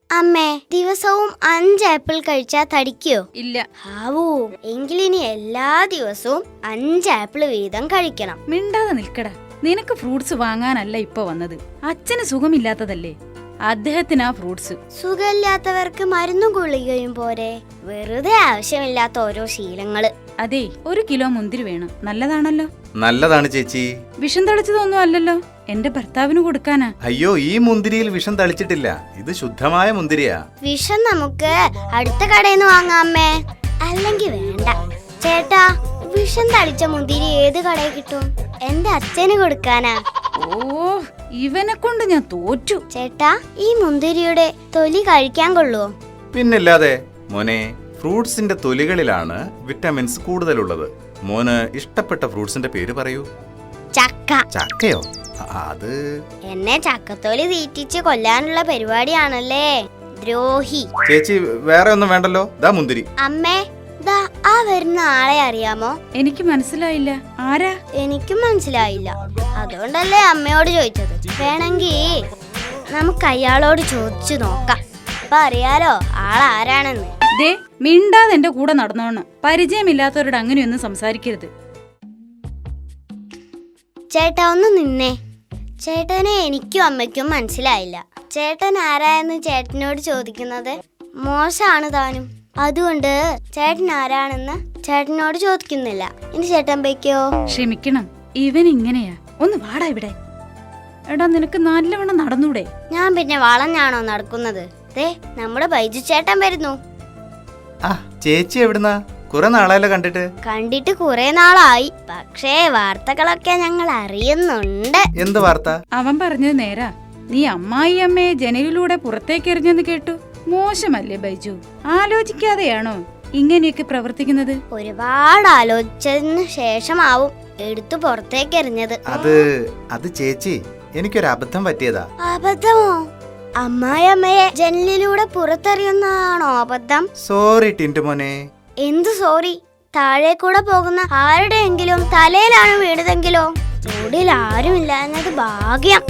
അമ്മേ, ദിവസവും 5 ആപ്പിൾ കഴിച്ചാ തടിക്കോ? ഇല്ല. ആവൂ, എങ്കിലിനി എല്ലാ ദിവസവും 5 ആപ്പിൾ വീതം കഴിക്കണം. മിണ്ടാതെ നിൽക്കടാ. നിനക്ക് ഫ്രൂട്ട്സ് വാങ്ങാനല്ല ഇപ്പൊ വന്നത്. അച്ഛന് സുഖമില്ലാത്തതല്ലേ, അദ്ദേഹത്തിനാ ഫ്രൂട്ട്സ്. സുഖമില്ലാത്തവർക്ക് മരുന്നും ഗുളികയും പോരെ, വെറുതെ ആവശ്യമില്ലാത്ത ഓരോ ശീലങ്ങള്. അതെ, 1 കിലോ മുന്തിരി വേണം. നല്ലതാണല്ലോ. നല്ലതാണ് ചേച്ചി. വിഷം തളിച്ചതൊന്നും അല്ലല്ലോ, എന്റെ ഭർത്താവിന് കൊടുക്കാനാ. അയ്യോ, ഈ മുന്തിരിയിൽ വിഷം തളിച്ചിട്ടില്ല. ഇത് ശുദ്ധമായ മുന്തിരിയാ. വിഷം നമുക്ക് അടുത്ത കടയിൽ നിന്ന് വാങ്ങാമേ, അല്ലെങ്കിൽ വേണ്ട. ചേട്ടാ, വിഷം തളിച്ച മുന്തിരി ഏത് കടയിൽ കിട്ടും? എന്റെ അച്ഛന് കൊടുക്കാനാ. ഓ, ഇവനെ കൊണ്ട് ഞാൻ തോറ്റു. ചേട്ടാ, ഈ മുന്തിരിയുടെ തൊലി കഴിക്കാൻ കൊള്ളുവോ? പിന്നില്ലാതെ മോനെ, ഫ്രൂട്ട്സിന്റെ തൊലികളിലാണ് വിറ്റമിൻസ് കൂടുതലുള്ളത്. മോന് ഇഷ്ടപ്പെട്ട ഫ്രൂട്ട്സിന്റെ പേര് പറയൂ. ചക്ക. ചക്കയോ? അത് എന്നെ ചക്കത്തോലി തീറ്റിച്ച് കൊല്ലാനുള്ള പരിപാടിയാണല്ലേ, ദ്രോഹി. ചേച്ചി, വേറെ ഒന്നും വേണ്ടല്ലോ. ദാ മുന്തിരി. അമ്മേ, ദാ ആ വരുന്ന ആളെ അറിയാമോ? എനിക്ക് മനസ്സിലായില്ല. ആരാ? എനിക്കും മനസ്സിലായില്ല, അതുകൊണ്ടല്ലേ അമ്മയോട് ചോദിച്ചത്. വേണമെങ്കിൽ നമുക്ക് അയാളോട് ചോദിച്ചു നോക്കാം. അപ്പൊ അറിയാലോ ആളാരാണെന്ന്. ദേ, മിണ്ടാതെ എന്റെ കൂടെ നടന്നോണം. പരിചയമില്ലാത്തവരോട് അങ്ങനെയൊന്നും സംസാരിക്കരുത്. ചേട്ടാ, ഒന്ന് നിന്നേ. ചേട്ടനെ എനിക്കും അമ്മയ്ക്കും മനസ്സിലായില്ല. ചേട്ടൻ ആരായെന്ന് ചേട്ടനോട് ചോദിക്കുന്നത് മോശമാണ് താനും. അതുകൊണ്ട് ചേട്ടൻ ആരാണെന്ന് ചേട്ടനോട് ചോദിക്കുന്നില്ല. ഇനി ചേട്ടൻ ബൈക്കോ? ക്ഷമിക്കണം, ഇവൻ ഇങ്ങനെയാ. ഒന്ന് വാടാ ഇവിടെ. എടാ, നിനക്ക് നല്ലവണ്ണം നടന്നൂടെ? ഞാൻ പിന്നെ വളഞ്ഞാണോ നടക്കുന്നത്? ദേ, നമ്മുടെ ബൈജു ചേട്ടൻ വരുന്നു. ആ, ചേച്ചി എവിടുന്നാ? കുറെ നാളായല്ലോ കണ്ടിട്ട്. കണ്ടിട്ട് കുറെ നാളായി, പക്ഷേ വാർത്തകളൊക്കെ ഞങ്ങൾ അറിയുന്നുണ്ട്. എന്ത് വാർത്ത? അവൻ പറഞ്ഞത് നേരാ. നീ അമ്മായിയമ്മയെ ജനലിലൂടെ പുറത്തേക്ക് എറിഞ്ഞെന്ന് കേട്ടു. മോശമല്ലേ ബൈജു? ആലോചിക്കാതെയാണോ ഇങ്ങനെയൊക്കെ പ്രവർത്തിക്കുന്നത്? ഒരുപാട് ആലോചിച്ചതിന് ശേഷമാവും എടുത്തു പുറത്തേക്ക് എറിഞ്ഞത്. അത് ചേച്ചി, എനിക്കൊരു അബദ്ധം പറ്റിയതാ. അബദ്ധമോ? അമ്മായിയമ്മയെ ജനലിലൂടെ പുറത്തെറിയുന്നതാണോ അബദ്ധം? സോറി ടിന്റു മോനെ. എന്ത് സോറി? താഴെ കൂടെ പോകുന്ന ആരുടെയെങ്കിലും തലയിലാണ് വീണതെങ്കിലോ? റോഡിൽ ആരുമില്ലാഞ്ഞത് ഭാഗ്യം.